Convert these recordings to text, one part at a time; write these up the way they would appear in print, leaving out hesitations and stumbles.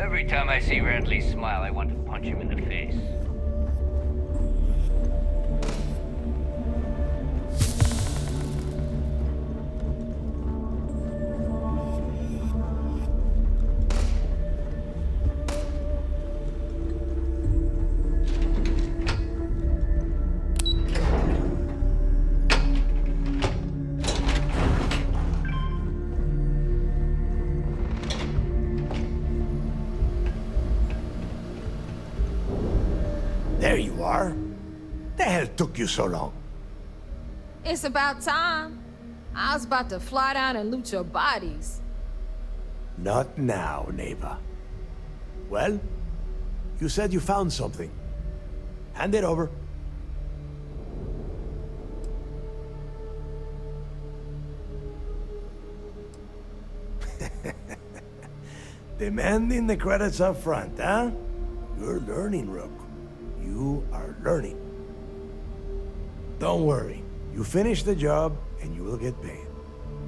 Every time I see Radley smile, I want to punch him in the face. There you are. The hell took you so long? It's about time. I was about to fly down and loot your bodies. Not now, neighbor. Well, you said you found something. Hand it over. Demanding the credits up front, huh? You're learning, Rook. You are learning. Don't worry. You finish the job, and you will get paid.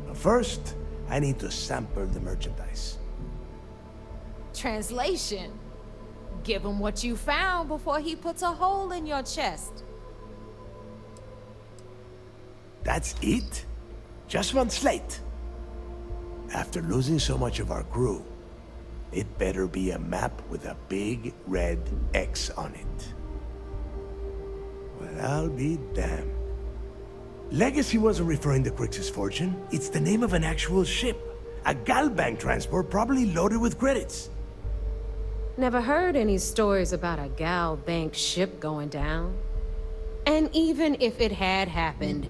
But first, I need to sample the merchandise. Translation. Give him what you found before he puts a hole in your chest. That's it? Just one slate? After losing so much of our crew, it better be a map with a big red X on it. Well, I'll be damned. Legacy wasn't referring to Crix's fortune. It's the name of an actual ship. A Galbank transport probably loaded with credits. Never heard any stories about a Gal Bank ship going down. And even if it had happened,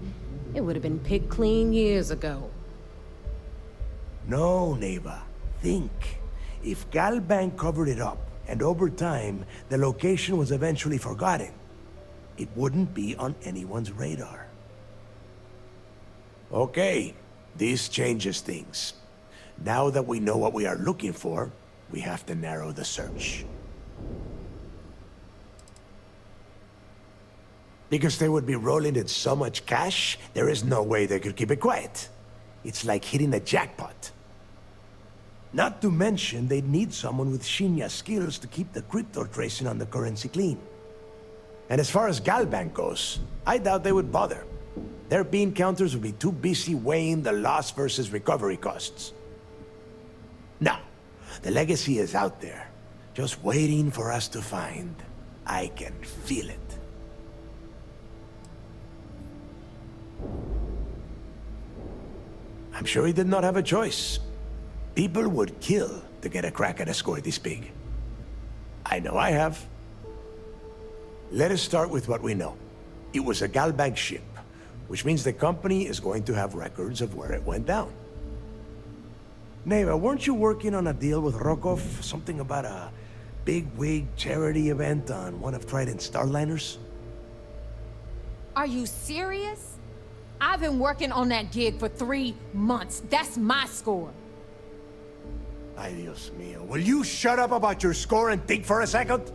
it would have been picked clean years ago. No, Neva. Think. If Galbank covered it up, and over time, the location was eventually forgotten, it wouldn't be on anyone's radar. Okay, this changes things. Now that we know what we are looking for, we have to narrow the search. Because they would be rolling in so much cash, there is no way they could keep it quiet. It's like hitting a jackpot. Not to mention, they'd need someone with Shinya skills to keep the crypto tracing on the currency clean. And as far as Galbank goes, I doubt they would bother. Their bean counters would be too busy weighing the loss versus recovery costs. No, the legacy is out there, just waiting for us to find. I can feel it. I'm sure he did not have a choice. People would kill to get a crack at a score this big. I know I have. Let us start with what we know. It was a Galbank ship, which means the company is going to have records of where it went down. Neva, weren't you working on a deal with Rokov? Something about a big-wig charity event on one of Trident's starliners? Are you serious? I've been working on that gig for 3 months. That's my score. Ay, Dios mío. Will you shut up about your score and think for a second?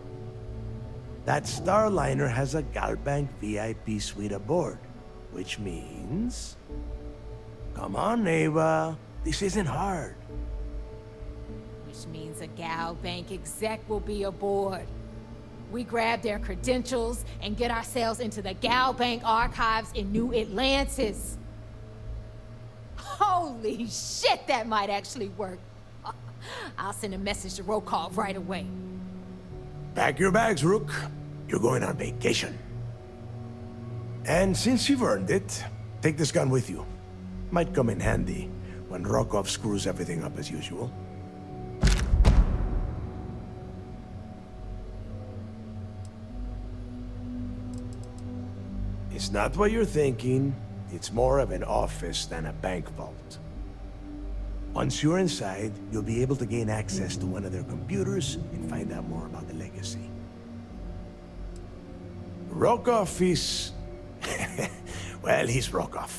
That starliner has a Galbank VIP suite aboard, which means... Come on, Neva. This isn't hard. Which means a Gal Bank exec will be aboard. We grab their credentials and get ourselves into the Gal Bank archives in New Atlantis. Holy shit, that might actually work. I'll send a message to Rokov right away. Pack your bags, Rook. You're going on vacation. And since you've earned it, take this gun with you. Might come in handy when Rokov screws everything up as usual. It's not what you're thinking. It's more of an office than a bank vault. Once you're inside, you'll be able to gain access to one of their computers and find out more about the legacy. Rokov is... well, he's Rokov.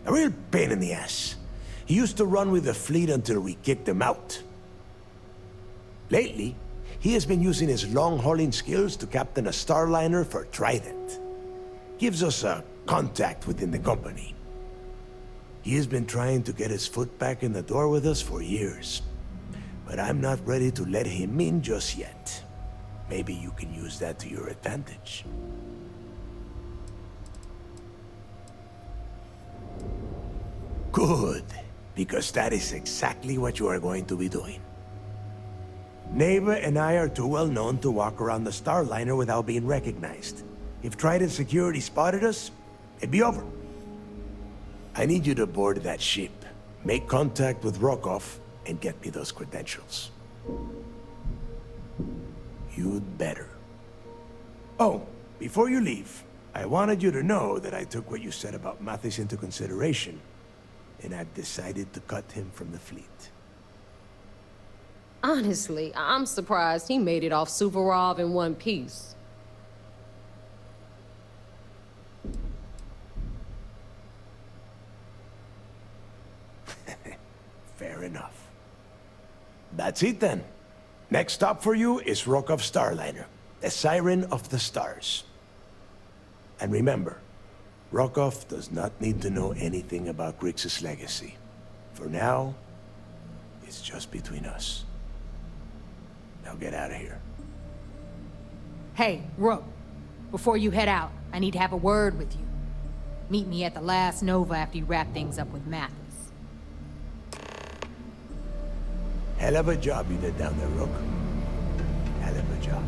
A real pain in the ass. He used to run with the fleet until we kicked him out. Lately, he has been using his long-hauling skills to captain a starliner for Trident. Gives us a contact within the company. He has been trying to get his foot back in the door with us for years. but I'm not ready to let him in just yet. Maybe you can use that to your advantage. Good, because that is exactly what you are going to be doing. Neva and I are too well known to walk around the Starliner without being recognized. If Trident Security spotted us, it'd be over. I need you to board that ship, make contact with Rokov, and get me those credentials. You'd better. Oh, before you leave, I wanted you to know that I took what you said about Mathis into consideration, and I've decided to cut him from the fleet. Honestly, I'm surprised he made it off Suvorov in one piece. Fair enough. That's it then. Next stop for you is Rokov Starliner, the Siren of the Stars. And remember, Rokov does not need to know anything about Grixis' legacy. For now, it's just between us. Now get out of here. Hey, Rook, before you head out, I need to have a word with you. Meet me at the last Nova after you wrap things up with Mathis. Hell of a job you did down there, Rook. Hell of a job.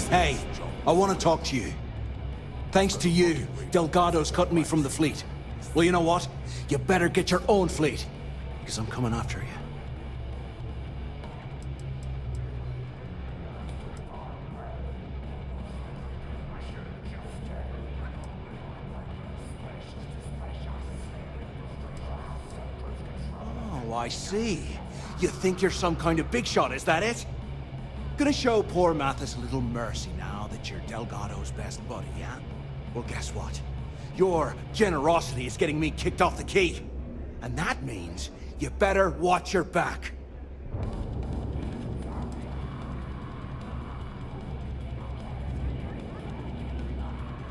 Hey, I want to talk to you. Thanks to you, Delgado's cutting me from the fleet. Well, you know what? You better get your own fleet, because I'm coming after you. Oh, I see. You think you're some kind of big shot, is that it? Gonna show poor Mathis a little mercy now that you're Delgado's best buddy, yeah? Well, guess what? Your generosity is getting me kicked off the key. And that means you better watch your back.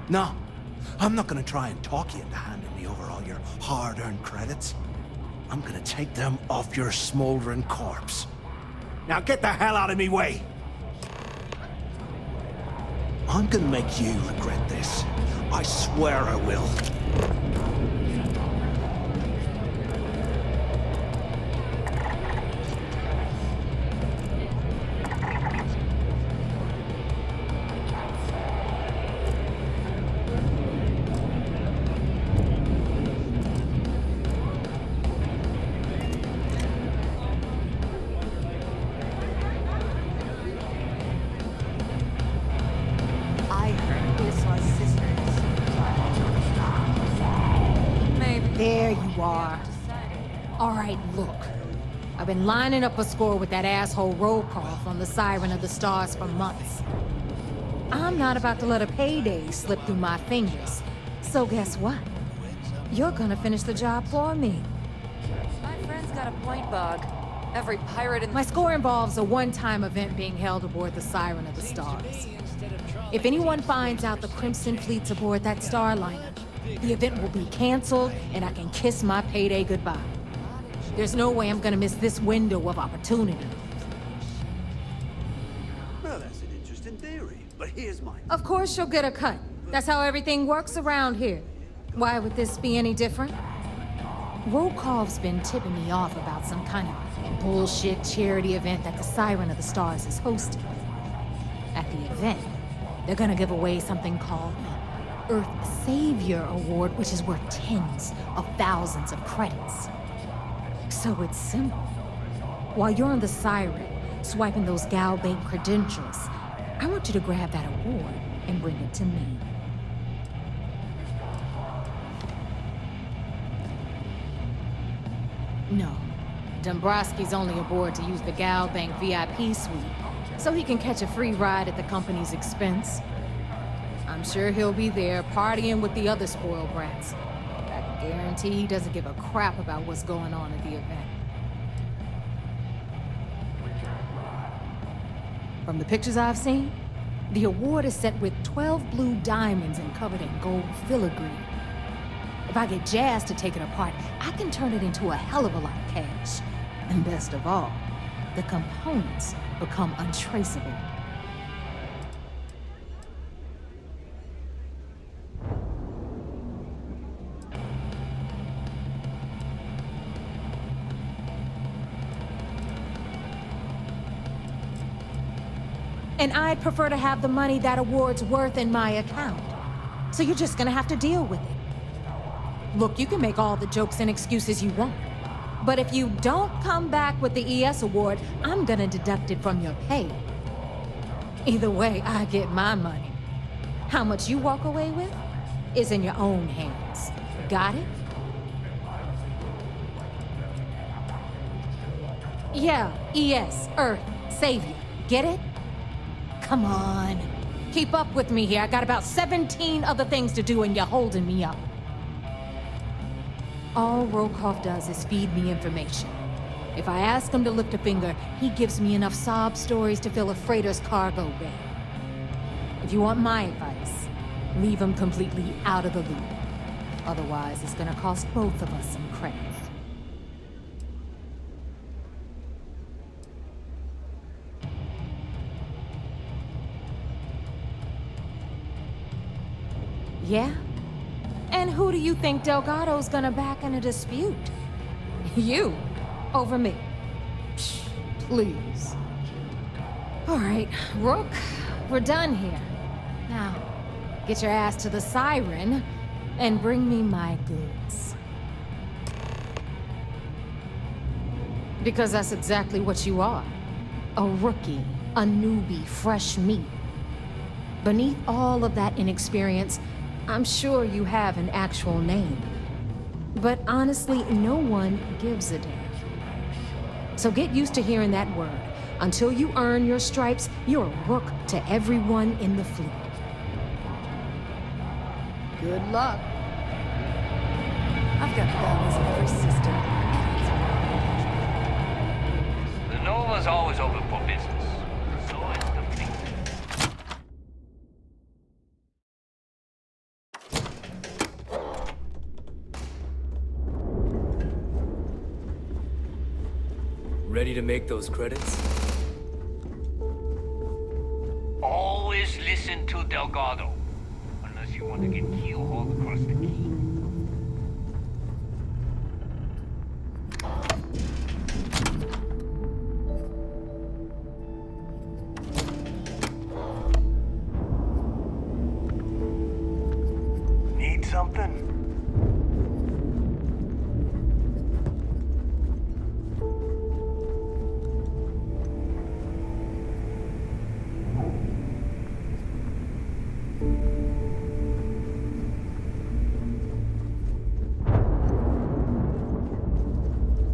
No, I'm not gonna try and talk you into handing me over all your hard-earned credits. I'm gonna take them off your smoldering corpse. Now get the hell out of me way! I'm gonna make you regret this. I swear I will. There you are. All right, look. I've been lining up a score with that asshole Rokov on the Siren of the Stars for months. I'm not about to let a payday slip through my fingers. So guess what? You're gonna finish the job for me. My friend's got a point, Bug. Every pirate in My score involves a one-time event being held aboard the Siren of the Stars. If anyone finds out the Crimson Fleet's aboard that Starliner, the event will be canceled, and I can kiss my payday goodbye. There's no way I'm gonna miss this window of opportunity. Well, that's an interesting theory, but here's mine. Of course you'll get a cut. That's how everything works around here. Why would this be any different? Rokov's been tipping me off about some kind of bullshit charity event that the Siren of the Stars is hosting. At the event, they're gonna give away something called Earth Savior Award, which is worth tens of thousands of credits. So it's simple. While you're on the Siren, swiping those Gal Bank credentials, I want you to grab that award and bring it to me. No. Dombrowski's only aboard to use the Gal Bank VIP suite. so he can catch a free ride at the company's expense. I'm sure he'll be there partying with the other spoiled brats. I can guarantee he doesn't give a crap about what's going on at the event. From the pictures I've seen, the award is set with 12 blue diamonds and covered in gold filigree. If I get Jazz to take it apart, I can turn it into a hell of a lot of cash. And best of all, the components become untraceable. And I'd prefer to have the money that award's worth in my account. So you're just gonna have to deal with it. Look, you can make all the jokes and excuses you want. But if you don't come back with the ES award, I'm gonna deduct it from your pay. Either way, I get my money. How much you walk away with is in your own hands. Got it? Yeah, ES, Earth, Savior. Get it? Come on. Keep up with me here. I got about 17 other things to do and you're holding me up. All Rokoff does is feed me information. If I ask him to lift a finger, he gives me enough sob stories to fill a freighter's cargo bay. If you want my advice, leave him completely out of the loop. Otherwise, it's gonna cost both of us some credits. Yeah? And who do you think Delgado's gonna back in a dispute? You, over me. Psh, please. All right, Rook, we're done here. Now, get your ass to the Siren and bring me my goods. Because that's exactly what you are. A rookie, a newbie, fresh meat. Beneath all of that inexperience, I'm sure you have an actual name. But honestly, no one gives a damn. So get used to hearing that word. Until you earn your stripes, you're a rook to everyone in the fleet. Good luck. I've got bells in every system. The Nova's always open for business. So is the fleet. Ready to make those credits? Always listen to Delgado. Unless you want to get keel-hauled across the key. Need something?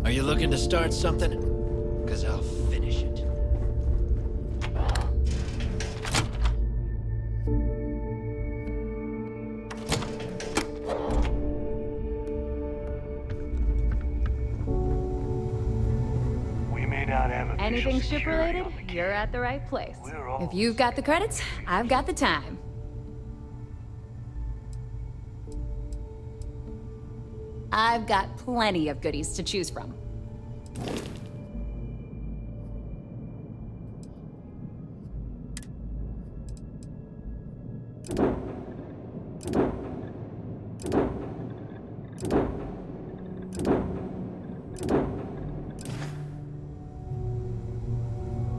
Are you looking to start something? 'Cause I'll finish it. We may not have a Anything ship-related, you're at the right place. If you've got the credits, I've got the time. I've got plenty of goodies to choose from.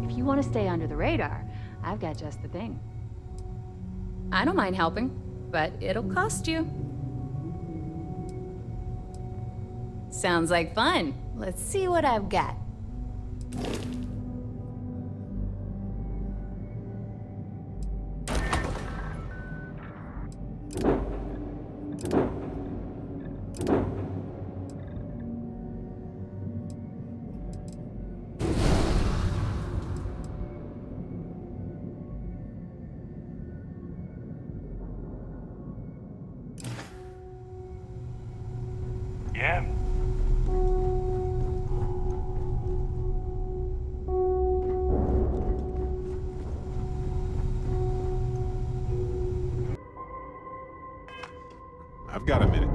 If you want to stay under the radar, I've got just the thing. I don't mind helping, but it'll cost you. Sounds like fun. Let's see what I've got. I've got a minute.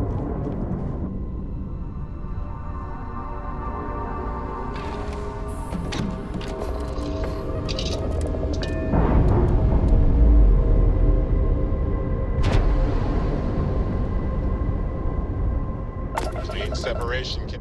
Clean separation can...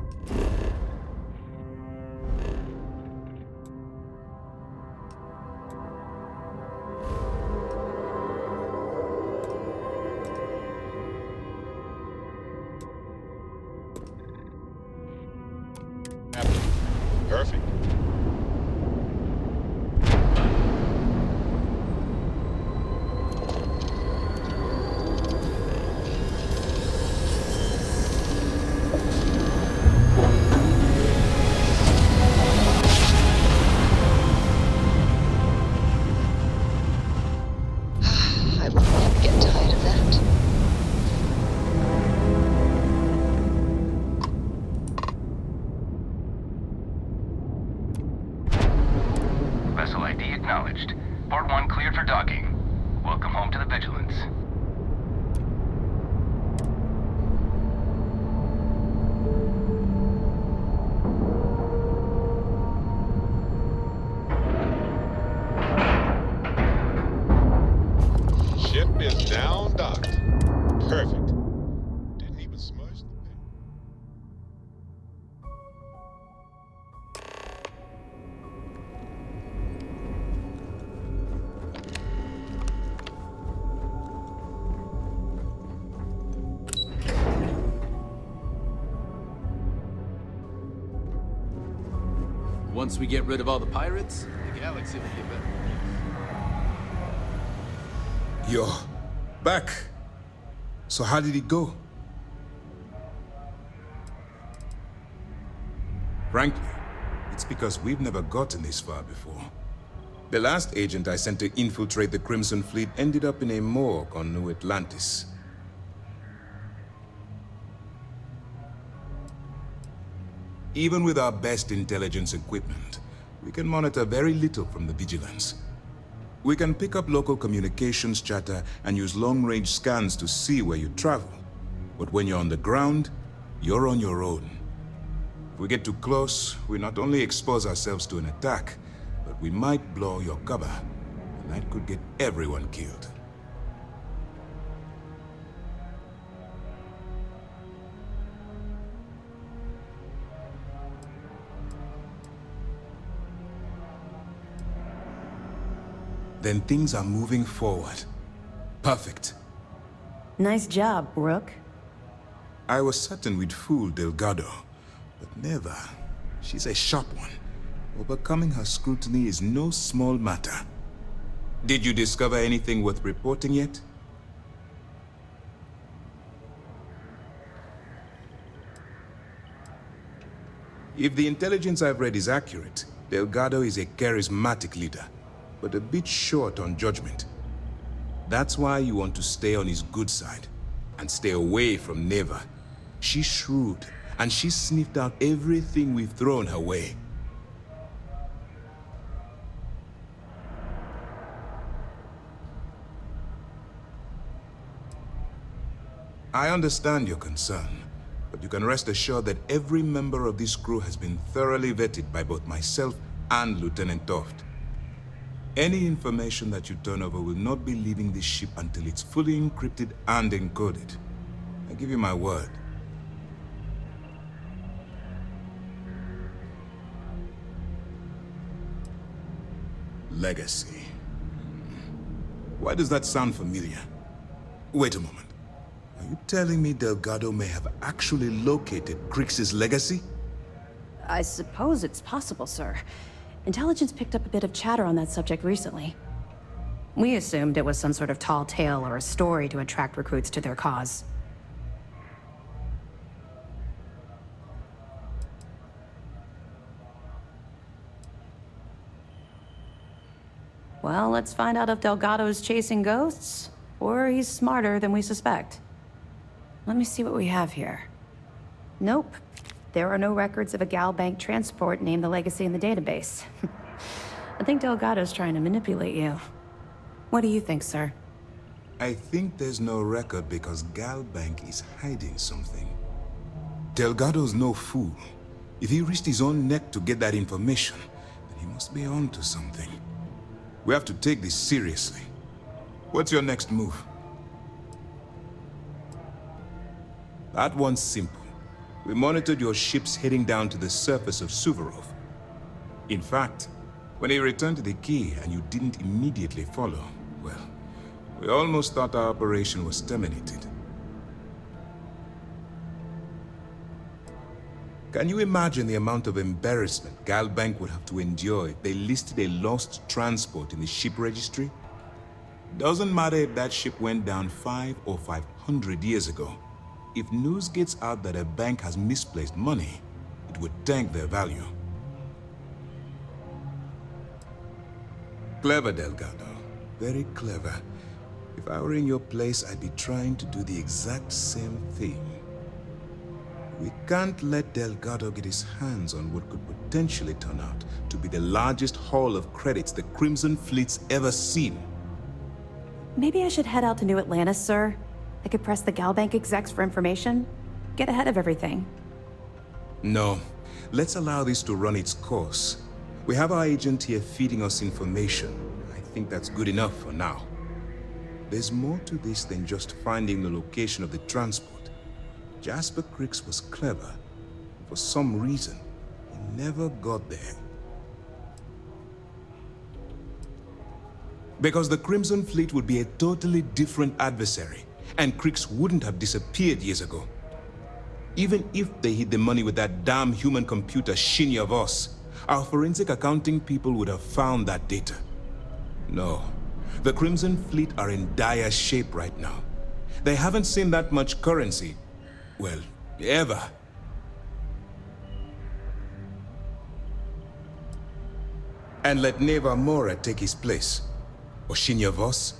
Perfect. I will never get tired of that. Vessel ID acknowledged. Port 1 cleared for docking. Welcome home to the Vigilance. Ship is down docked. Perfect. Didn't even smudge the thing. Once we get rid of all the pirates, the galaxy will be a better place. You're back. So how did it go? Frankly, it's because we've never gotten this far before. The last agent I sent to infiltrate the Crimson Fleet ended up in a morgue on New Atlantis. Even with our best intelligence equipment, we can monitor very little from the Vigilance. We can pick up local communications chatter and use long-range scans to see where you travel. But when you're on the ground, you're on your own. If we get too close, we not only expose ourselves to an attack, but we might blow your cover, and that could get everyone killed. Then things are moving forward. Perfect. Nice job, Rook. I was certain we'd fool Delgado, but never. She's a sharp one. Overcoming her scrutiny is no small matter. Did you discover anything worth reporting yet? If the intelligence I've read is accurate, Delgado is a charismatic leader, but a bit short on judgment. That's why you want to stay on his good side, and stay away from Neva. She's shrewd, and she's sniffed out everything we've thrown her way. I understand your concern, but you can rest assured that every member of this crew has been thoroughly vetted by both myself and Lieutenant Toft. Any information that you turn over will not be leaving this ship until it's fully encrypted and encoded. I give you my word. Legacy. Why does that sound familiar? Wait a moment. Are you telling me Delgado may have actually located Crix's legacy? I suppose it's possible, sir. Intelligence picked up a bit of chatter on that subject recently. We assumed it was some sort of tall tale or a story to attract recruits to their cause. Well, let's find out if Delgado's chasing ghosts, or he's smarter than we suspect. Let me see what we have here. Nope. There are no records of a Gal Bank transport named the Legacy in the database. I think Delgado's trying to manipulate you. What do you think, sir? I think there's no record because Gal Bank is hiding something. Delgado's no fool. If he risked his own neck to get that information, then he must be on to something. We have to take this seriously. What's your next move? That one's simple. We monitored your ships heading down to the surface of Suvorov. In fact, when he returned to the key and you didn't immediately follow, well, we almost thought our operation was terminated. Can you imagine the amount of embarrassment Gal Bank would have to endure if they listed a lost transport in the ship registry? Doesn't matter if that ship went down 5 or 500 years ago. If news gets out that a bank has misplaced money, it would tank their value. Clever, Delgado. Very clever. If I were in your place, I'd be trying to do the exact same thing. We can't let Delgado get his hands on what could potentially turn out to be the largest haul of credits the Crimson Fleet's ever seen. Maybe I should head out to New Atlantis, sir. I could press the Gal Bank execs for information. Get ahead of everything. No. Let's allow this to run its course. We have our agent here feeding us information. I think that's good enough for now. There's more to this than just finding the location of the transport. Jasper Cricks was clever. For some reason, he never got there. Because the Crimson Fleet would be a totally different adversary, and Cricks wouldn't have disappeared years ago. Even if they hid the money with that damn human computer Shinya Voss, our forensic accounting people would have found that data. No, the Crimson Fleet are in dire shape right now. They haven't seen that much currency, well, ever. And let Neva Mora take his place, or Shinya Voss,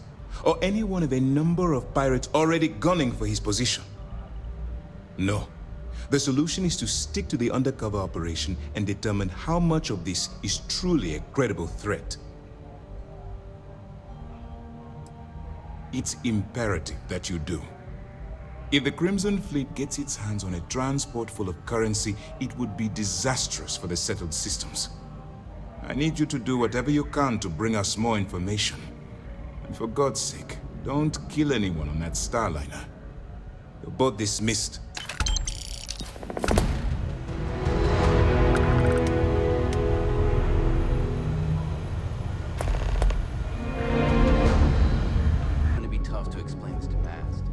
or any one of a number of pirates already gunning for his position. No. The solution is to stick to the undercover operation and determine how much of this is truly a credible threat. It's imperative that you do. If the Crimson Fleet gets its hands on a transport full of currency, it would be disastrous for the settled systems. I need you to do whatever you can to bring us more information. And for God's sake, don't kill anyone on that Starliner. You're both dismissed. Gonna be tough to explain this to Bast.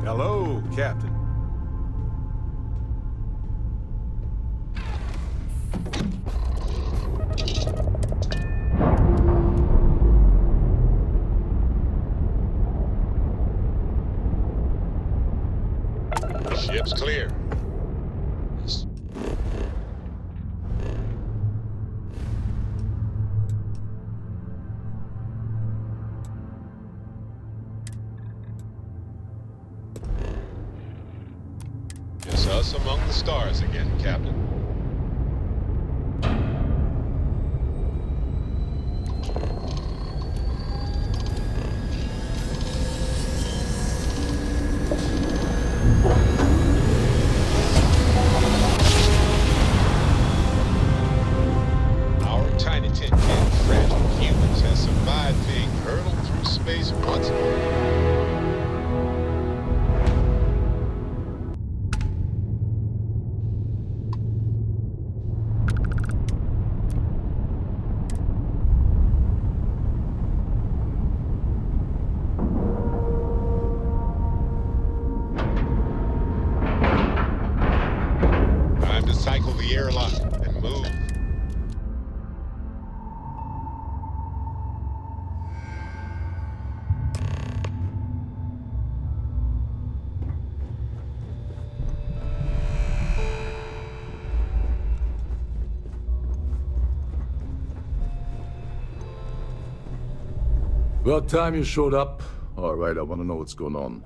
Hello, Captain. Ship's clear. It's us among the stars again, Captain. Our tiny tin can fragile humans has survived being hurtled through space once more. Time to cycle the airlock and move. About time you showed up. All right, I want to know what's going on.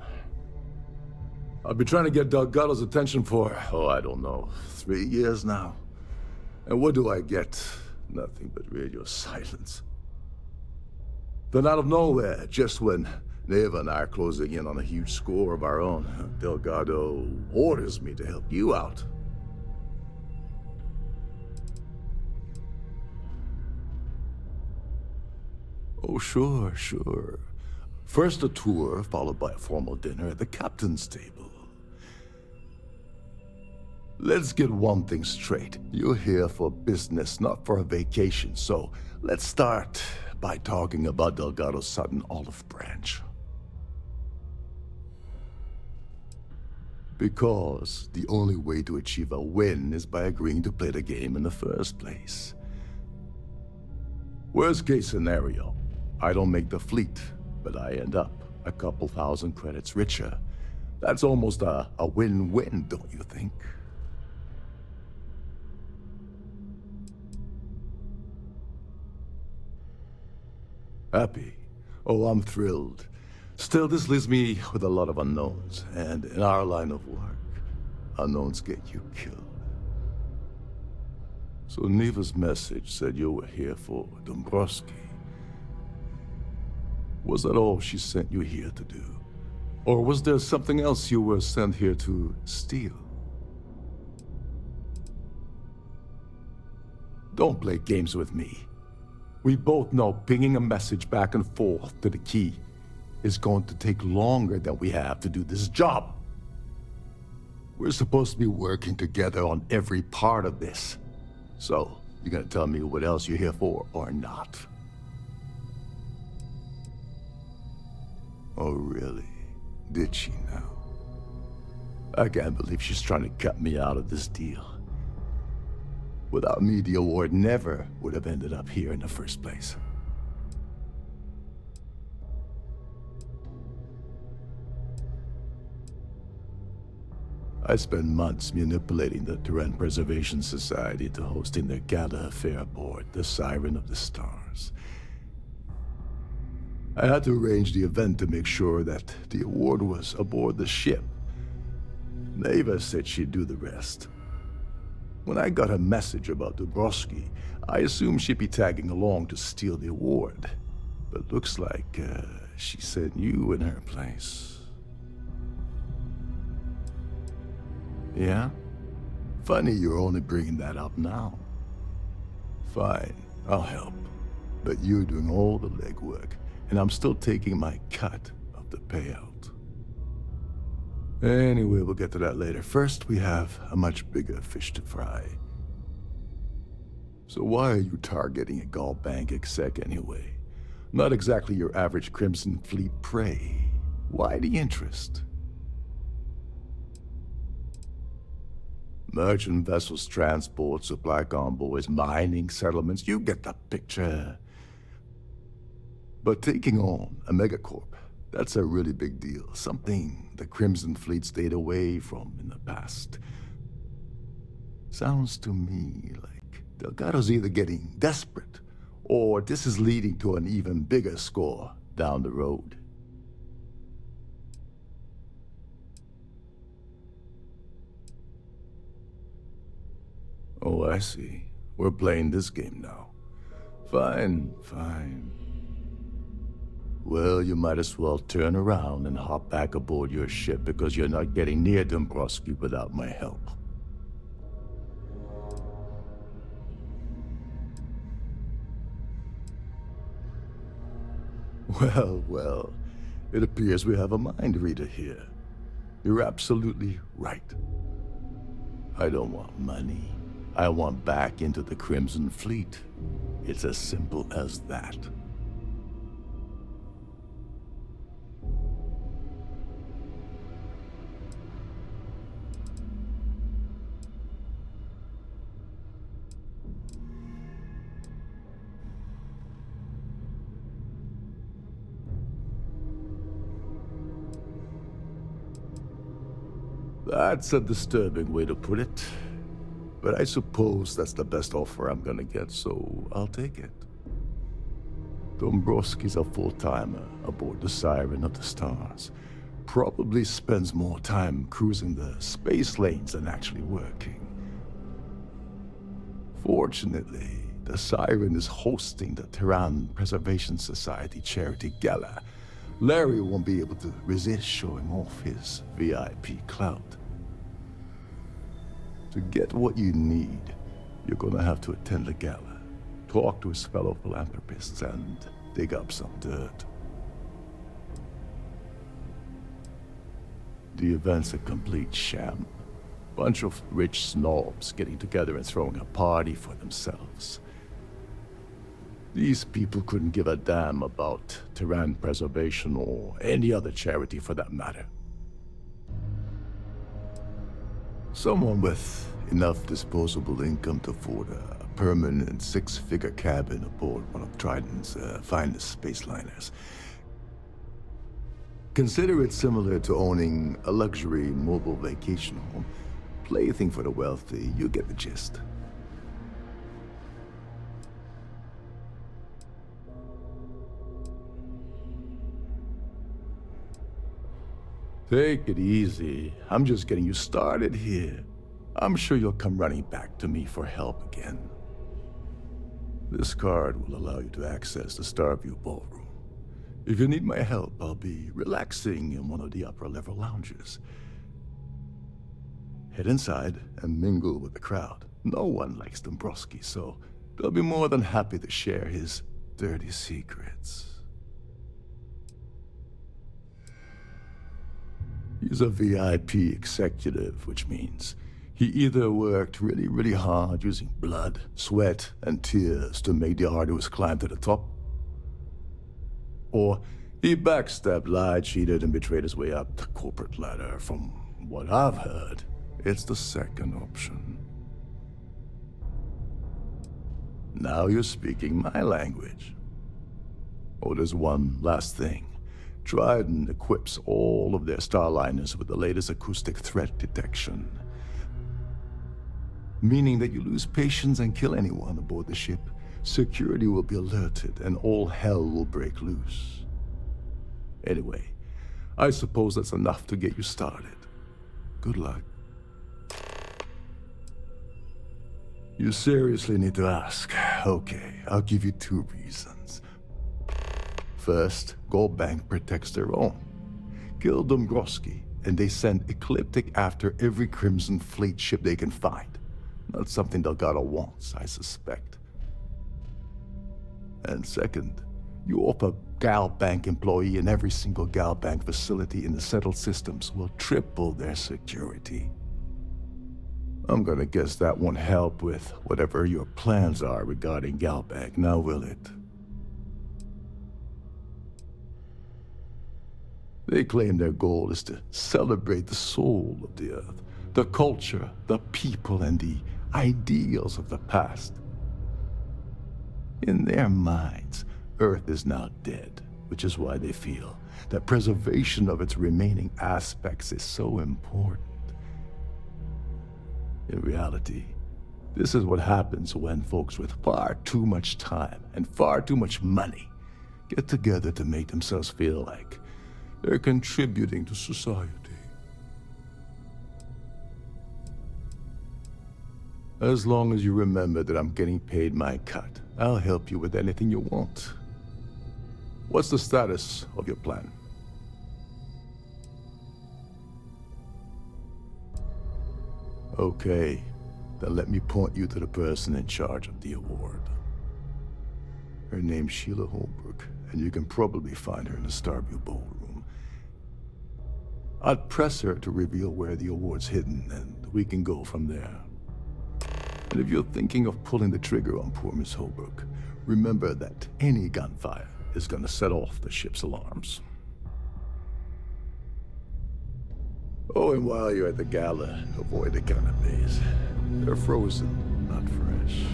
I've been trying to get Delgado's attention for, I don't know, 3 years now. And what do I get? Nothing but radio silence. Then out of nowhere, just when Neva and I are closing in on a huge score of our own, Delgado orders me to help you out. Oh, sure. First a tour, followed by a formal dinner at the captain's table. Let's get one thing straight. You're here for business, not for a vacation, so let's start by talking about Delgado's sudden olive branch. Because the only way to achieve a win is by agreeing to play the game in the first place. Worst case scenario, I don't make the fleet, but I end up a couple thousand credits richer. That's almost a win-win, don't you think? Happy? Oh, I'm thrilled. Still, this leaves me with a lot of unknowns, and in our line of work, unknowns get you killed. So Neva's message said you were here for Dombrowski. Was that all she sent you here to do? Or was there something else you were sent here to steal? Don't play games with me. We both know pinging a message back and forth to the key is going to take longer than we have to do this job. We're supposed to be working together on every part of this. So, you gonna tell me what else you're here for or not? Oh, really? Did she now? I can't believe she's trying to cut me out of this deal. Without me, the award never would have ended up here in the first place. I spent months manipulating the Terran Preservation Society to hosting their gala affair aboard the Siren of the Stars. I had to arrange the event to make sure that the award was aboard the ship. Neva said she'd do the rest. When I got a message about Dombrowski, I assumed she'd be tagging along to steal the award. But looks like she sent you in her place. Yeah? Funny you're only bringing that up now. Fine, I'll help. But you're doing all the legwork, and I'm still taking my cut of the payout. Anyway, we'll get to that later. First, we have a much bigger fish to fry. So why are you targeting a Gaul Bank exec anyway? Not exactly your average Crimson Fleet prey. Why the interest? Merchant vessels, transport, supply convoys, mining settlements, you get the picture. But taking on a megacorp, that's a really big deal. Something the Crimson Fleet stayed away from in the past. Sounds to me like Delgado's either getting desperate, or this is leading to an even bigger score down the road. Oh, I see. We're playing this game now. Fine. Well, you might as well turn around and hop back aboard your ship because you're not getting near Dombrowski without my help. Well, it appears we have a mind reader here. You're absolutely right. I don't want money. I want back into the Crimson Fleet. It's as simple as that. That's a disturbing way to put it. But I suppose that's the best offer I'm gonna get, so I'll take it. Dombrowski's a full-timer aboard the Siren of the Stars. Probably spends more time cruising the space lanes than actually working. Fortunately, the Siren is hosting the Terran Preservation Society charity gala. Larry won't be able to resist showing off his VIP clout. To get what you need, you're gonna have to attend the gala, talk to his fellow philanthropists, and dig up some dirt. The event's a complete sham. Bunch of rich snobs getting together and throwing a party for themselves. These people couldn't give a damn about Terran preservation or any other charity for that matter. Someone with enough disposable income to afford a permanent six-figure cabin aboard one of Trident's finest space liners. Consider it similar to owning a luxury mobile vacation home. Plaything for the wealthy, you get the gist. Take it easy. I'm just getting you started here. I'm sure you'll come running back to me for help again. This card will allow you to access the Starview Ballroom. If you need my help, I'll be relaxing in one of the upper-level lounges. Head inside and mingle with the crowd. No one likes Dombrowski, so they'll be more than happy to share his dirty secrets. He's a VIP executive, which means he either worked really, really hard using blood, sweat, and tears to make the arduous climb to the top, or he backstabbed, lied, cheated, and betrayed his way up the corporate ladder. From what I've heard, it's the second option. Now you're speaking my language. Oh, there's one last thing. Trident equips all of their starliners with the latest acoustic threat detection. Meaning that you lose patience and kill anyone aboard the ship, security will be alerted and all hell will break loose. Anyway, I suppose that's enough to get you started. Good luck. You seriously need to ask. Okay, I'll give you 2 reasons. First, Gold Bank protects their own. Kill Dombrowski, and they send Ecliptic after every Crimson Fleet ship they can find. Not something Delgado wants, I suspect. And second, you offer Gal Bank employee in every single Gal Bank facility in the settled systems will triple their security. I'm gonna guess that won't help with whatever your plans are regarding Gal Bank, now will it? They claim their goal is to celebrate the soul of the Earth, the culture, the people, and the ideals of the past. In their minds, Earth is now dead, which is why they feel that preservation of its remaining aspects is so important. In reality, this is what happens when folks with far too much time and far too much money get together to make themselves feel like they're contributing to society. As long as you remember that I'm getting paid my cut, I'll help you with anything you want. What's the status of your plan? Okay, then let me point you to the person in charge of the award. Her name's Sheila Holbrook, and you can probably find her in the Starview Ballroom. I'd press her to reveal where the award's hidden, and we can go from there. And if you're thinking of pulling the trigger on poor Miss Holbrook, remember that any gunfire is gonna set off the ship's alarms. Oh, and while you're at the gala, avoid the canapes. They're frozen, not fresh.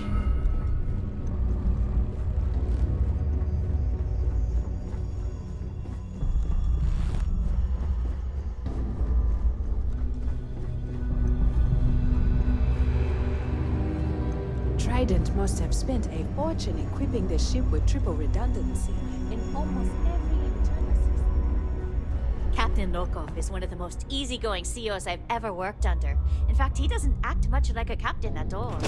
Trident must have spent a fortune equipping the ship with triple redundancy in almost every internal system. Captain Lokov is one of the most easygoing CEOs I've ever worked under. In fact, he doesn't act much like a captain at all.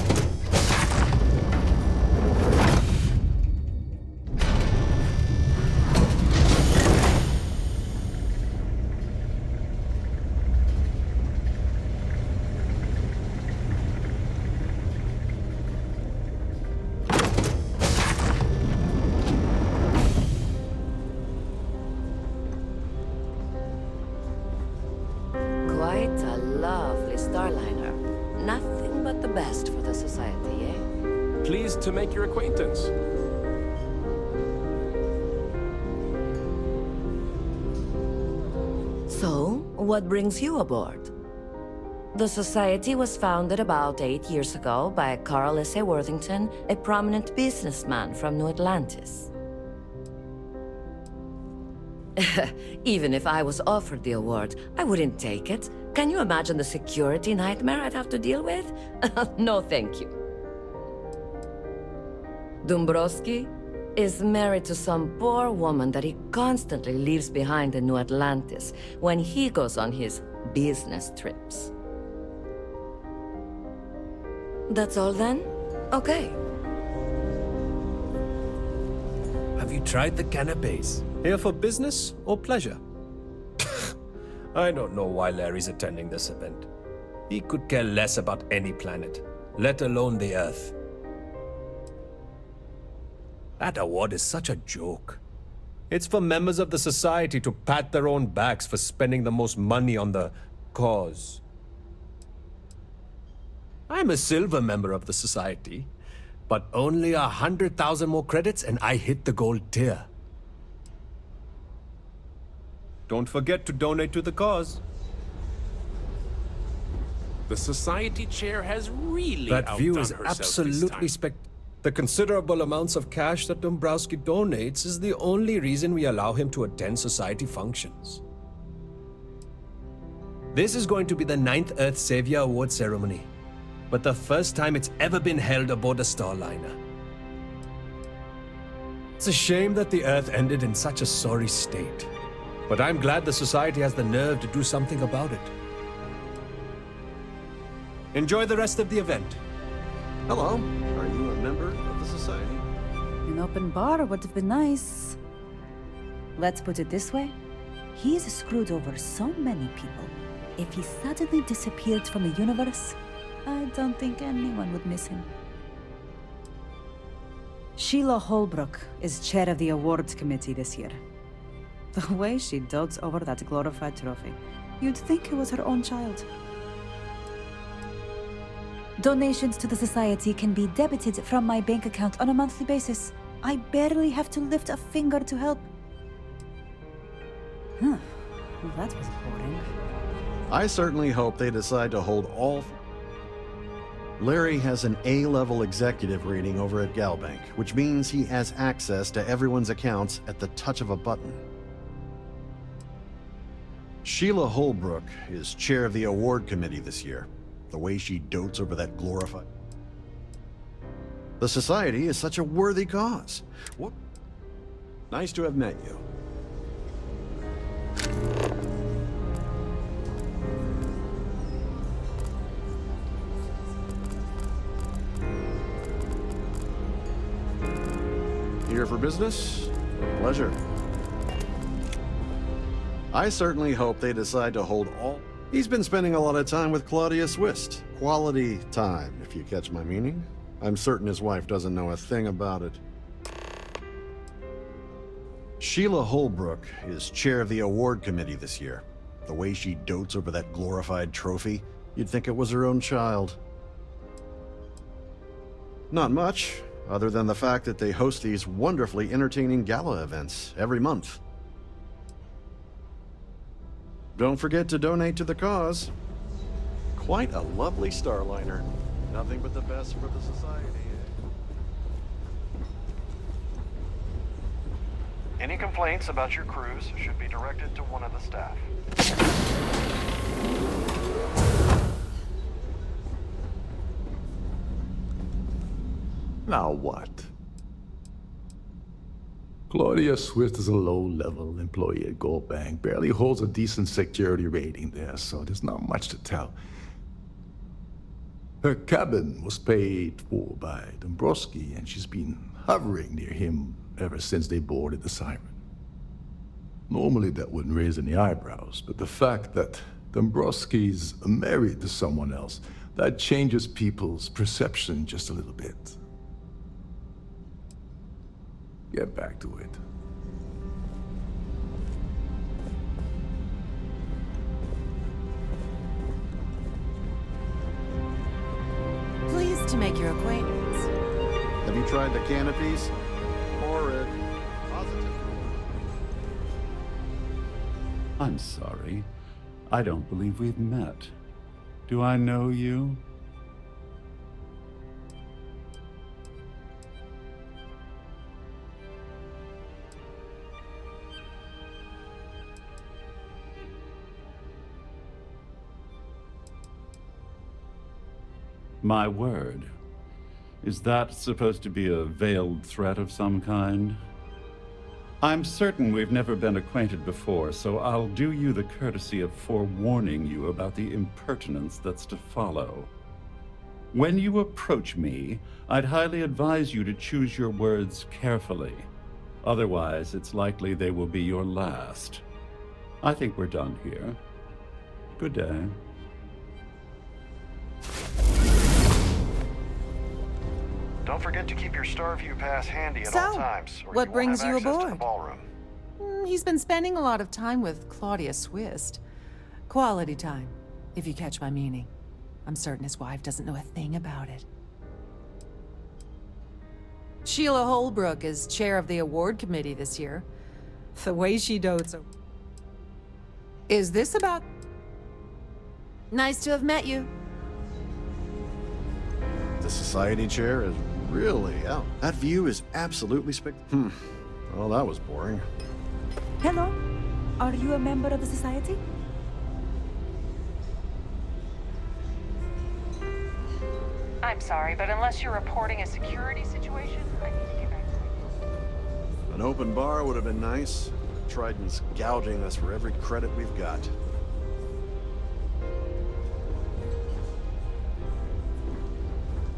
Quite a lovely Starliner. Nothing but the best for the Society, eh? Pleased to make your acquaintance. So, what brings you aboard? The Society was founded about 8 years ago by Carl S.A. Worthington, a prominent businessman from New Atlantis. Even if I was offered the award, I wouldn't take it. Can you imagine the security nightmare I'd have to deal with? No, thank you. Dombrowski is married to some poor woman that he constantly leaves behind in New Atlantis when he goes on his business trips. That's all then? Okay. Have you tried the canapes? Here for business or pleasure? I don't know why Larry's attending this event. He could care less about any planet, let alone the Earth. That award is such a joke. It's for members of the Society to pat their own backs for spending the most money on the cause. I'm a silver member of the Society, but only 100,000 more credits and I hit the gold tier. Don't forget to donate to the cause. The Society chair has really That view is outdone herself this absolutely time. The considerable amounts of cash that Dombrowski donates is the only reason we allow him to attend Society functions. This is going to be the 9th Earth Savior Award ceremony, but the first time it's ever been held aboard a Starliner. It's a shame that the Earth ended in such a sorry state, but I'm glad the Society has the nerve to do something about it. Enjoy the rest of the event. Hello. Are you a member of the Society? An open bar would have been nice. Let's put it this way. He's screwed over so many people. If he suddenly disappeared from the universe, I don't think anyone would miss him. Sheila Holbrook is chair of the awards committee this year. The way she dotes over that glorified trophy, you'd think it was her own child. Donations to the Society can be debited from my bank account on a monthly basis. I barely have to lift a finger to help. Well, that was boring. I certainly hope they decide to hold all... Larry has an A-level executive rating over at Galbank, which means he has access to everyone's accounts at the touch of a button. Sheila Holbrook is chair of the award committee this year. The way she dotes over that glorified... The Society is such a worthy cause. What? Nice to have met you. Here for business? Pleasure. I certainly hope they decide to hold all... He's been spending a lot of time with Claudia Swist. Quality time, if you catch my meaning. I'm certain his wife doesn't know a thing about it. Sheila Holbrook is chair of the award committee this year. The way she dotes over that glorified trophy, you'd think it was her own child. Not much, other than the fact that they host these wonderfully entertaining gala events every month. Don't forget to donate to the cause. Quite a lovely Starliner. Nothing but the best for the Society. Any complaints about your cruise should be directed to one of the staff. Now what? Claudia Swift is a low-level employee at Gold Bank, barely holds a decent security rating there, so there's not much to tell. Her cabin was paid for by Dombrowski, and she's been hovering near him ever since they boarded the Siren. Normally that wouldn't raise any eyebrows, but the fact that Dombrowski's married to someone else, that changes people's perception just a little bit. Get back to it. Pleased to make your acquaintance. Have you tried the canopies? Horrid. Positive. I'm sorry. I don't believe we've met. Do I know you? My word. Is that supposed to be a veiled threat of some kind? I'm certain we've never been acquainted before, so I'll do you the courtesy of forewarning you about the impertinence that's to follow. When you approach me, I'd highly advise you to choose your words carefully. Otherwise, it's likely they will be your last. I think we're done here. Good day. Don't forget to keep your Starview pass handy at So, all times, or what you brings won't you have access to the aboard? ballroom. He's been spending a lot of time with Claudia Swist. Quality time, if you catch my meaning. I'm certain his wife doesn't know a thing about it. Sheila Holbrook is chair of the award committee this year. The way she dotes. Is this about... Nice to have met you. The society chair is really out. That view is absolutely Well, that was boring. Hello? Are you a member of the society? I'm sorry, but unless you're reporting a security situation, I need to get back to you. An open bar would have been nice. Trident's gouging us for every credit we've got.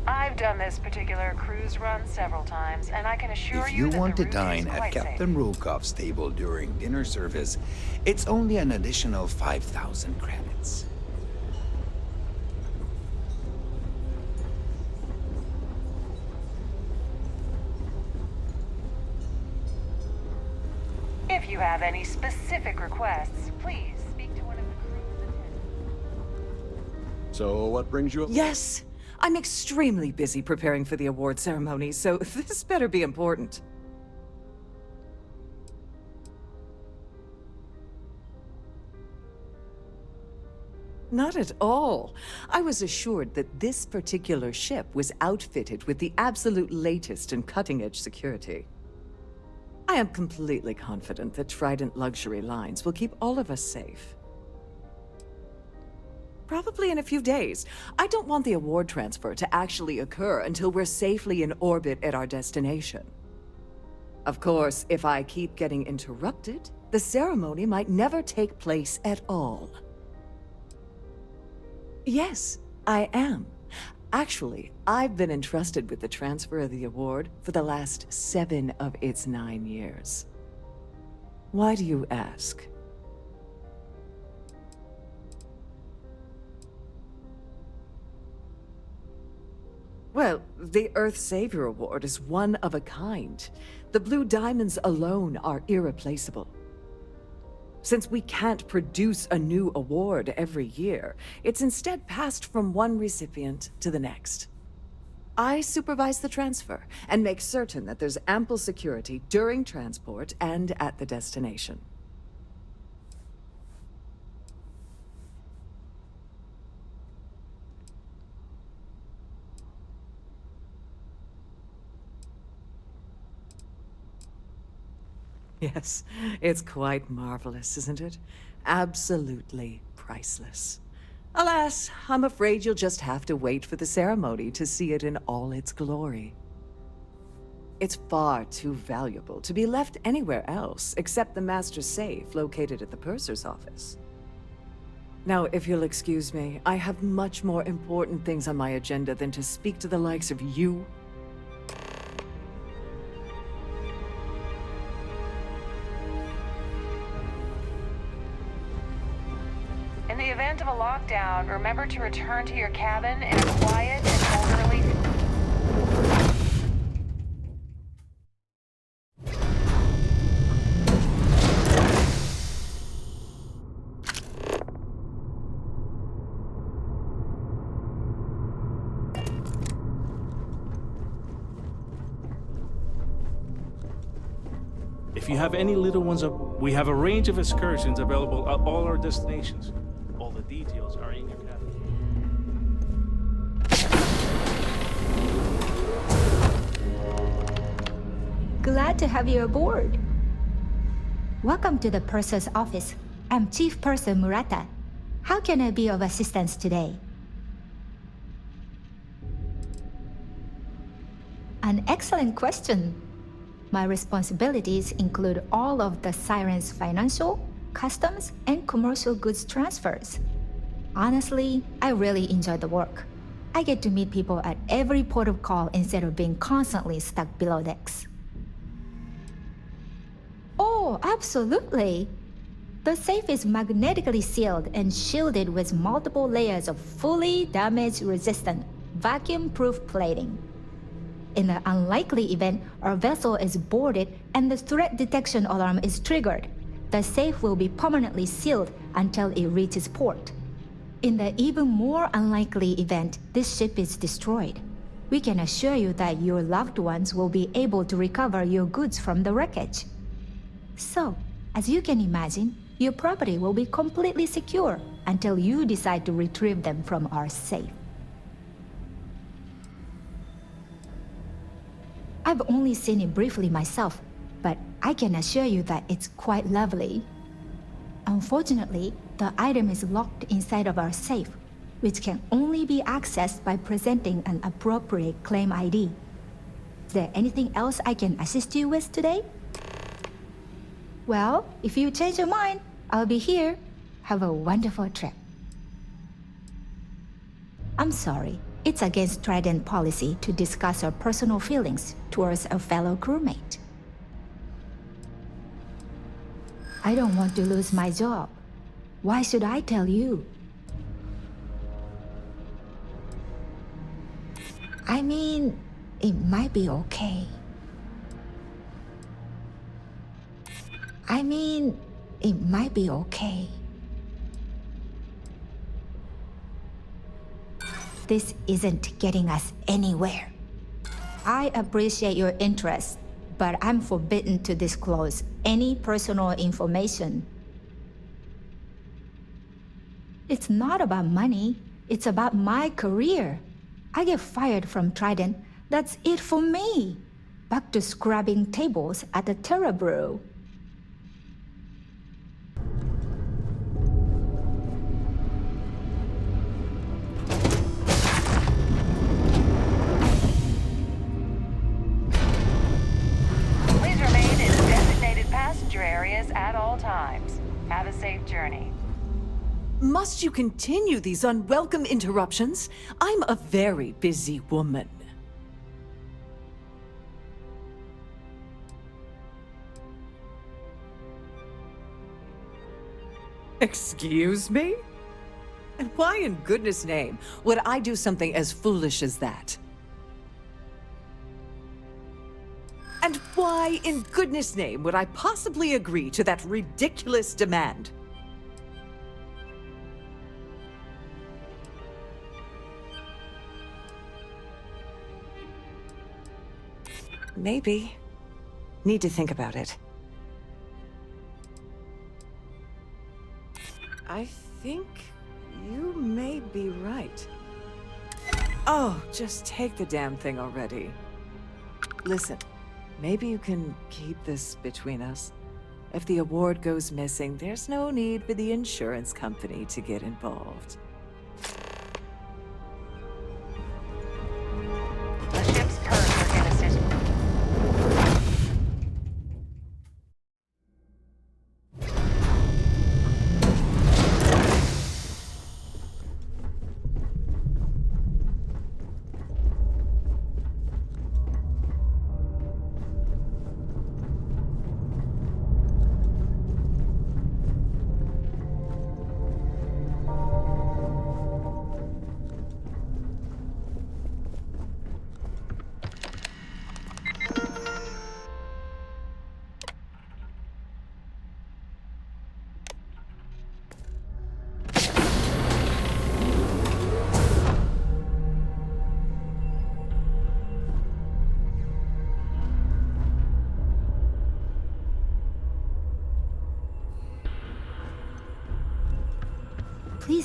I've done this particular cruise run several times, and I can assure If you you that want the to route dine is at quite Captain Rokoff's table during dinner service, it's only an additional 5,000 credits. safe. If you have any specific requests, please speak to one of the crew's attendants. So, what brings you up? Yes, I'm extremely busy preparing for the award ceremony, so this better be important. Not at all. I was assured that this particular ship was outfitted with the absolute latest and cutting-edge security. I am completely confident that Trident Luxury Lines will keep all of us safe. Probably in a few days. I don't want the award transfer to actually occur until we're safely in orbit at our destination. Of course, if I keep getting interrupted, the ceremony might never take place at all. Yes, I am. Actually, I've been entrusted with the transfer of the award for the last 7 of its 9 years. Why do you ask? Well, the Earth Savior Award is one of a kind. The Blue Diamonds alone are irreplaceable. Since we can't produce a new award every year, it's instead passed from one recipient to the next. I supervise the transfer and make certain that there's ample security during transport and at the destination. Yes, it's quite marvelous, isn't it? Absolutely priceless. Alas, I'm afraid you'll just have to wait for the ceremony to see it in all its glory. It's far too valuable to be left anywhere else except the master safe located at the purser's office. Now, if you'll excuse me, I have much more important things on my agenda than to speak to the likes of you. In the event of a lockdown, remember to return to your cabin in a quiet and orderly... If you have any little ones, we have a range of excursions available at all our destinations. All the details are in your cabin. Glad to have you aboard. Welcome to the purser's office. I'm Chief Purser Murata. How can I be of assistance today? An excellent question. My responsibilities include all of the Siren's financial, customs, and commercial goods transfers. Honestly, I really enjoy the work. I get to meet people at every port of call instead of being constantly stuck below decks. Oh, absolutely! The safe is magnetically sealed and shielded with multiple layers of fully damage-resistant, vacuum-proof plating. In the unlikely event our vessel is boarded and the threat detection alarm is triggered, the safe will be permanently sealed until it reaches port. In the even more unlikely event this ship is destroyed, we can assure you that your loved ones will be able to recover your goods from the wreckage. So, as you can imagine, your property will be completely secure until you decide to retrieve them from our safe. I've only seen it briefly myself, but I can assure you that it's quite lovely. Unfortunately, the item is locked inside of our safe, which can only be accessed by presenting an appropriate claim ID. Is there anything else I can assist you with today? Well, if you change your mind, I'll be here. Have a wonderful trip. I'm sorry. It's against Trident policy to discuss our personal feelings towards a fellow crewmate. I don't want to lose my job. Why should I tell you? I mean, it might be okay. This isn't getting us anywhere. I appreciate your interest, but I'm forbidden to disclose any personal information. It's not about money, it's about my career. I get fired from Trident, that's it for me. Back to scrubbing tables at the Terra Brew. Areas at all times. Have a safe journey. Must you continue these unwelcome interruptions? I'm a very busy woman. Excuse me? And why in goodness name would I do something as foolish as that? And why in goodness name would I possibly agree to that ridiculous demand? Maybe. Need to think about it. I think you may be right. Oh, just take the damn thing already. Listen, maybe you can keep this between us. If the award goes missing, there's no need for the insurance company to get involved. The ship's purser can assist.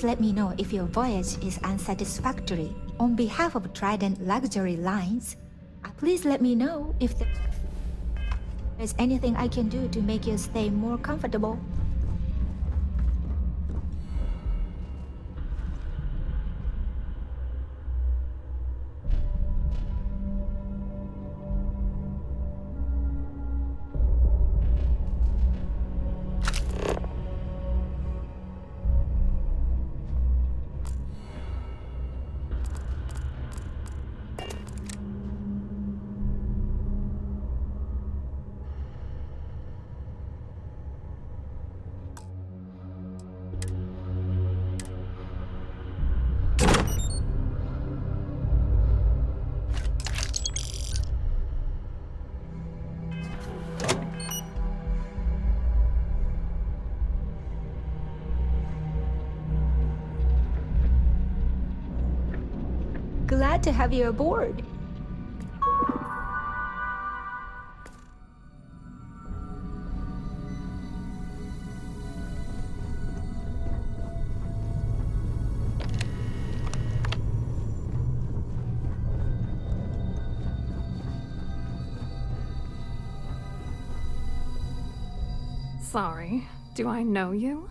please let me know if your voyage is unsatisfactory. On behalf of Trident Luxury Lines, please let me know if there's anything I can do to make your stay more comfortable. Glad to have you aboard. Sorry, do I know you?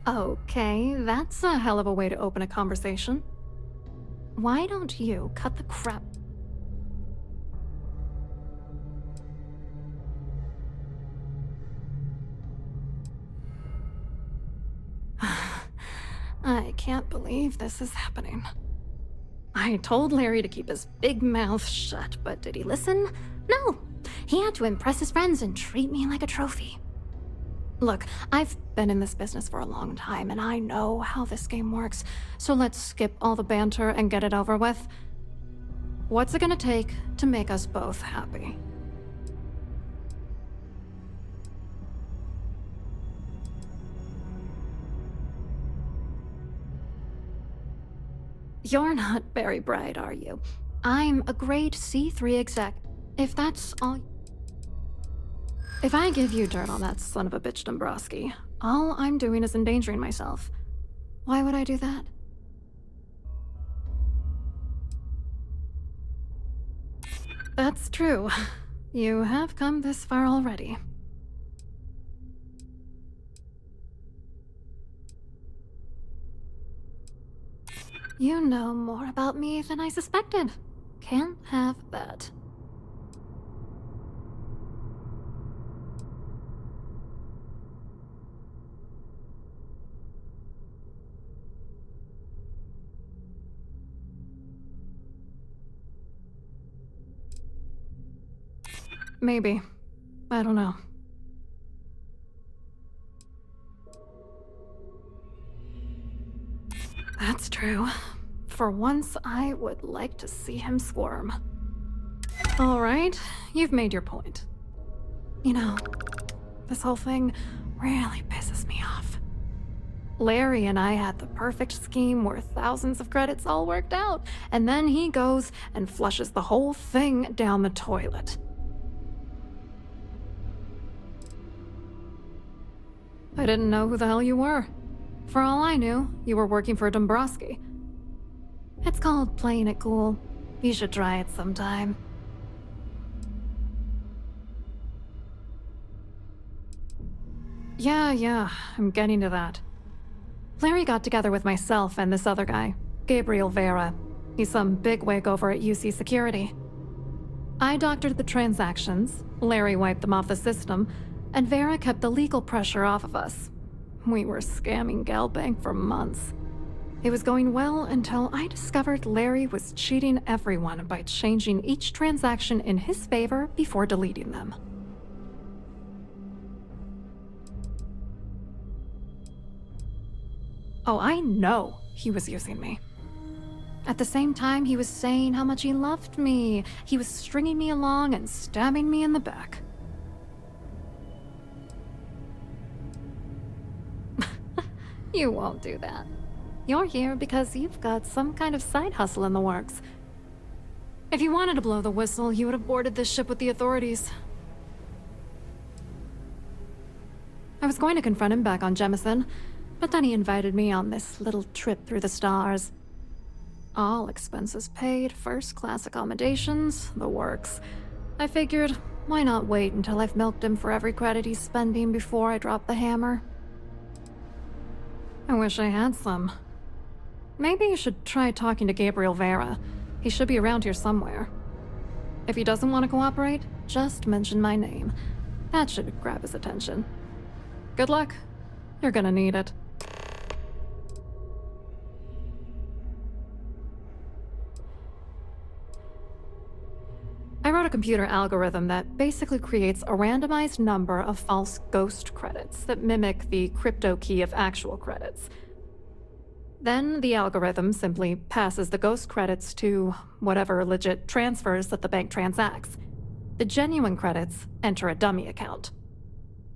Okay, that's a hell of a way to open a conversation. Why don't you cut the crap? I can't believe this is happening. I told Larry to keep his big mouth shut, but did he listen? No! He had to impress his friends and treat me like a trophy. Look, I've been in this business for a long time, and I know how this game works, so let's skip all the banter and get it over with. What's it gonna take to make us both happy? You're not very bright, are you? I'm a grade C3 exec. If that's all... If I give you dirt on that son of a bitch Dombrowski, all I'm doing is endangering myself. Why would I do that? That's true. You have come this far already. You know more about me than I suspected. Can't have that. Maybe. I don't know. That's true. For once, I would like to see him squirm. All right, you've made your point. You know, this whole thing really pisses me off. Larry and I had the perfect scheme where thousands of credits all worked out, and then he goes and flushes the whole thing down the toilet. I didn't know who the hell you were. For all I knew, you were working for Dombrowski. It's called playing it cool. You should try it sometime. Yeah, I'm getting to that. Larry got together with myself and this other guy, Gabriel Vera. He's some bigwig over at UC Security. I doctored the transactions, Larry wiped them off the system, and Vera kept the legal pressure off of us. We were scamming GalBank for months. It was going well until I discovered Larry was cheating everyone by changing each transaction in his favor before deleting them. Oh, I know he was using me. At the same time, he was saying how much he loved me. He was stringing me along and stabbing me in the back. You won't do that. You're here because you've got some kind of side hustle in the works. If you wanted to blow the whistle, you would have boarded this ship with the authorities. I was going to confront him back on Jemison, but then he invited me on this little trip through the stars. All expenses paid, first-class accommodations, the works. I figured, why not wait until I've milked him for every credit he's spending before I drop the hammer? I wish I had some. Maybe you should try talking to Gabriel Vera. He should be around here somewhere. If he doesn't want to cooperate, just mention my name. That should grab his attention. Good luck. You're gonna need it. I wrote a computer algorithm that basically creates a randomized number of false ghost credits that mimic the crypto key of actual credits. Then the algorithm simply passes the ghost credits to whatever legit transfers that the bank transacts. The genuine credits enter a dummy account.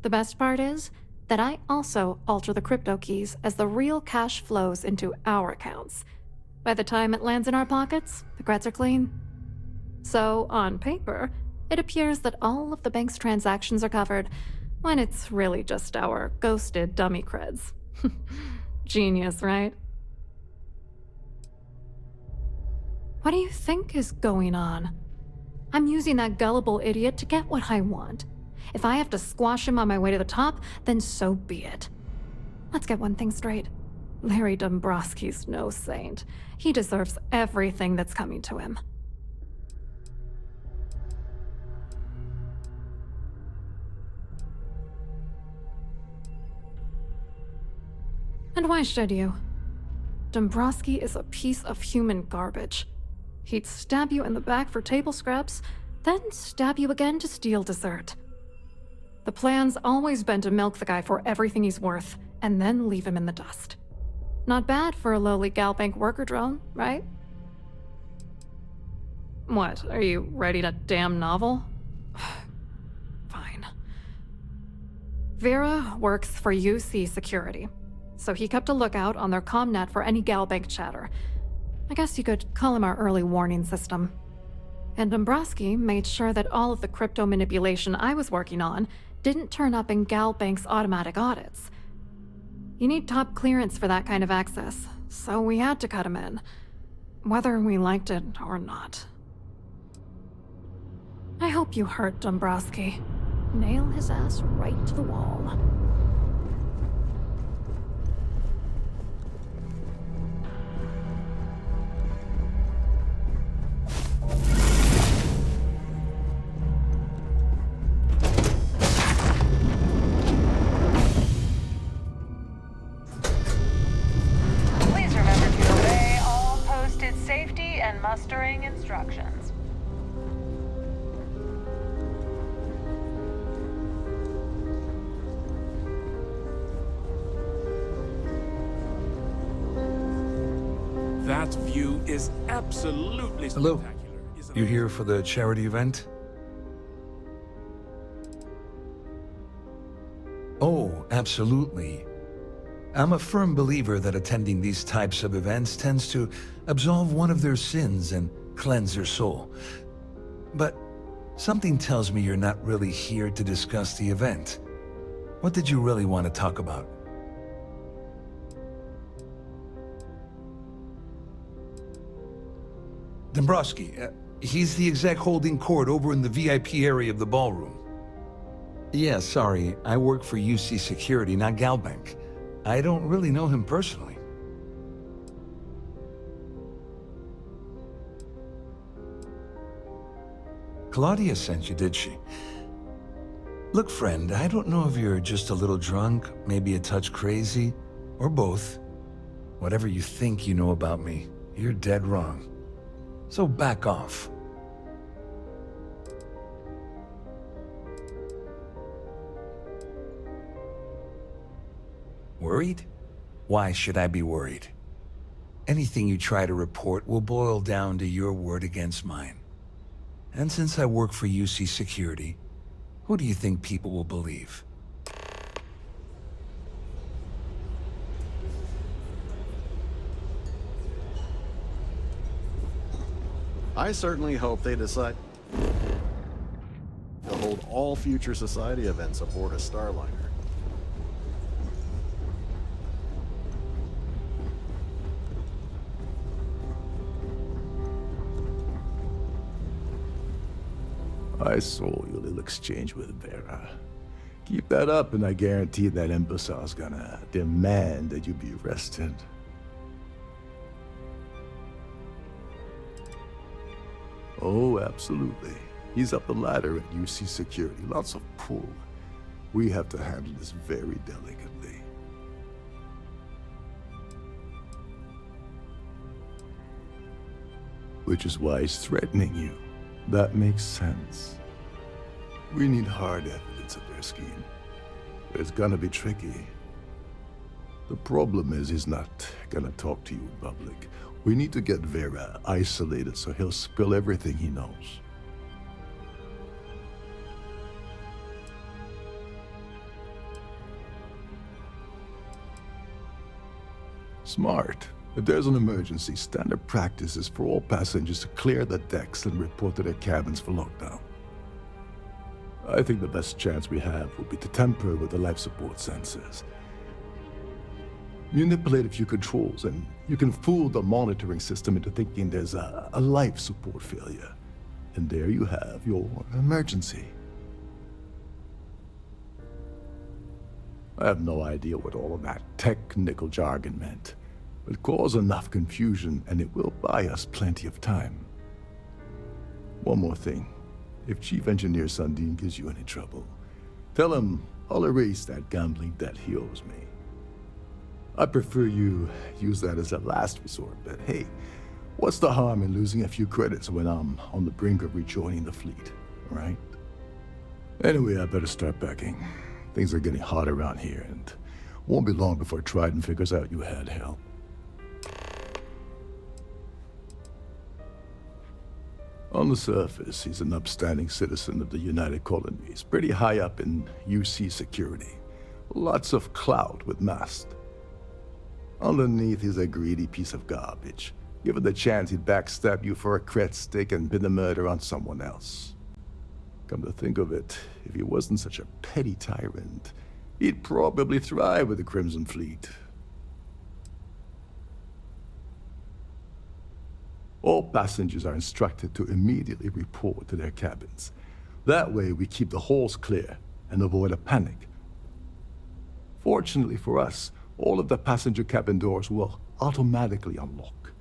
The best part is that I also alter the crypto keys as the real cash flows into our accounts. By the time it lands in our pockets, the creds are clean. So, on paper, it appears that all of the bank's transactions are covered, when it's really just our ghosted dummy creds. Genius, right? What do you think is going on? I'm using that gullible idiot to get what I want. If I have to squash him on my way to the top, then so be it. Let's get one thing straight. Larry Dombrowski's no saint. He deserves everything that's coming to him. And why should you? Dombrowski is a piece of human garbage. He'd stab you in the back for table scraps, then stab you again to steal dessert. The plan's always been to milk the guy for everything he's worth, and then leave him in the dust. Not bad for a lowly GalBank worker drone, right? What, are you writing a damn novel? Fine. Vera works for UC Security, so he kept a lookout on their comnet for any GalBank chatter. I guess you could call him our early warning system. And Dombrowski made sure that all of the crypto manipulation I was working on didn't turn up in GalBank's automatic audits. You need top clearance for that kind of access, so we had to cut him in, whether we liked it or not. I hope you hurt Dombrowski. Nail his ass right to the wall. Please remember to obey all posted safety and mustering instructions. That view is absolutely Hello. spectacular. isn't You it? here for the charity event? Oh, absolutely. I'm a firm believer that attending these types of events tends to absolve one of their sins and cleanse their soul. But something tells me you're not really here to discuss the event. What did you really want to talk about? Dombrowski, he's the exec holding court over in the VIP area of the ballroom. Yeah, sorry, I work for UC Security, not GalBank. I don't really know him personally. Claudia sent you, did she? Look, friend, I don't know if you're just a little drunk, maybe a touch crazy, or both. Whatever you think you know about me, you're dead wrong. So back off. Worried? Why should I be worried? Anything you try to report will boil down to your word against mine. And since I work for UC Security, who do you think people will believe? I certainly hope they decide to hold all future Society events aboard a Starliner. I saw your little exchange with Vera. Keep that up, and I guarantee that imbecile's gonna demand that you be arrested. Oh, absolutely. He's up the ladder at UC Security. Lots of pull. We have to handle this very delicately. Which is why he's threatening you. That makes sense. We need hard evidence of their scheme. But it's gonna be tricky. The problem is he's not gonna talk to you in public. We need to get Vera isolated so he'll spill everything he knows. Smart. If there's an emergency, standard practice is for all passengers to clear the decks and report to their cabins for lockdown. I think the best chance we have would be to tamper with the life support sensors. Manipulate a few controls, and you can fool the monitoring system into thinking there's a life support failure. And there you have your emergency. I have no idea what all of that technical jargon meant. But cause enough confusion, and it will buy us plenty of time. One more thing. If Chief Engineer Sundin gives you any trouble, tell him I'll erase that gambling debt he owes me. I prefer you use that as a last resort, but hey, what's the harm in losing a few credits when I'm on the brink of rejoining the fleet, right? Anyway, I better start packing. Things are getting hot around here, and won't be long before Trident figures out you had help. On the surface, he's an upstanding citizen of the United Colonies, pretty high up in UC security. Lots of clout with Mast. Underneath, he's a greedy piece of garbage. Given the chance, he'd backstab you for a cret stick and pin the murder on someone else. Come to think of it, if he wasn't such a petty tyrant, he'd probably thrive with the Crimson Fleet. All passengers are instructed to immediately report to their cabins. That way, we keep the halls clear and avoid a panic. Fortunately for us, all of the passenger cabin doors will automatically unlock.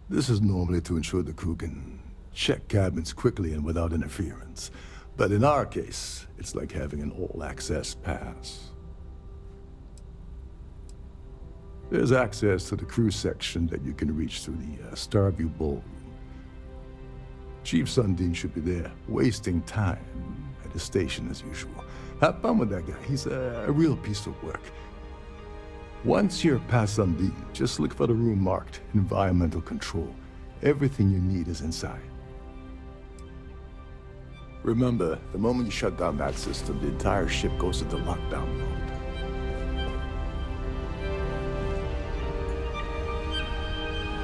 This is normally to ensure the crew can check cabins quickly and without interference. But in our case, it's like having an all-access pass. There's access to the crew section that you can reach through the Starview Ballroom. Chief Sundin should be there, wasting time at his station as usual. Have fun with that guy. He's a real piece of work. Once you're past Sundin, just look for the room marked Environmental Control. Everything you need is inside. Remember, the moment you shut down that system, the entire ship goes into lockdown mode.